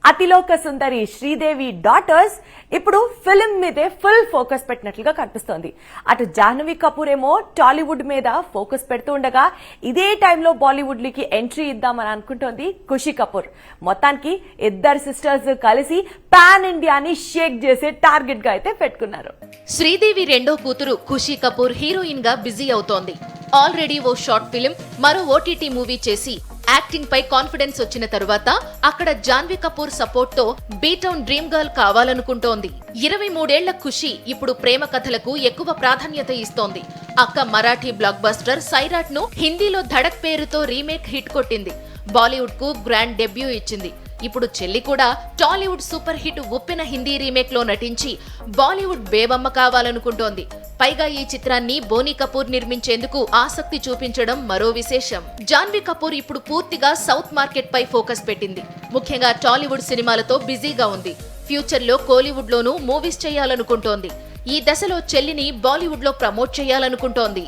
Athiloka Sundari Sridevi daughters ఇప్పుడు film మీదే full focus పెట్టినట్లుగా కనిపిస్తోంది. అటు జాహ్నవి కపూర్ ఏమో టాలీవుడ్ మీద ఫోకస్ పెడుతూ ఉండగా ఇదే టైంలో బాలీవుడ్ కి ఎంట్రీ ఇద్దామని అనుకుంటోంది ఖుషీ కపూర్. మొత్తానికి ఇద్దరు సిస్టర్స్ కలిసి పాన్ ఇండియాని షేక్ చేసే టార్గెట్ గా అయితే పెట్టుకున్నారు. శ్రీదేవి రెండో కూతురు ఖుషీ కపూర్ హీరోయిన్ గా బిజీ అవుతోంది. ఆల్రెడీ ఓ షార్ట్ ఫిలిం, మరో ఓటీటీ మూవీ చేసి యాక్టింగ్ పై కాన్ఫిడెన్స్ వచ్చిన తరువాత అక్కడ జాహ్నవి కపూర్ సపోర్ట్ తో బీటౌన్ డ్రీమ్ గర్ల్ కావాలనుకుంటోంది. 23 ఏళ్ల ఖుషీ ఇప్పుడు ప్రేమ కథలకు ఎక్కువ ప్రాధాన్యత ఇస్తోంది. అక్క మరాఠీ బ్లాక్ బస్టర్ సైరాట్ ను హిందీలో ధడక్ పేరుతో రీమేక్ హిట్ కొట్టింది. బాలీవుడ్ కు గ్రాండ్ డెబ్యూ ఇచ్చింది. ఇప్పుడు చెల్లి కూడా టాలీవుడ్ సూపర్ హిట్ ఉప్పెన హిందీ రీమేక్ లో నటించి బాలీవుడ్ బేబమ్మ కావాలనుకుంటోంది. పైగా ఈ చిత్రాన్ని బోనీ కపూర్ నిర్మించేందుకు ఆసక్తి చూపించడం మరో విశేషం. జాహ్నవి కపూర్ ఇప్పుడు పూర్తిగా సౌత్ మార్కెట్ పై ఫోకస్ పెట్టింది. ముఖ్యంగా టాలీవుడ్ సినిమాలతో బిజీగా ఉంది. ఫ్యూచర్ లో కోలీవుడ్ లోనూ మూవీస్ చేయాలనుకుంటోంది. ఈ దశలో చెల్లిని బాలీవుడ్ లో ప్రమోట్ చేయాలనుకుంటోంది.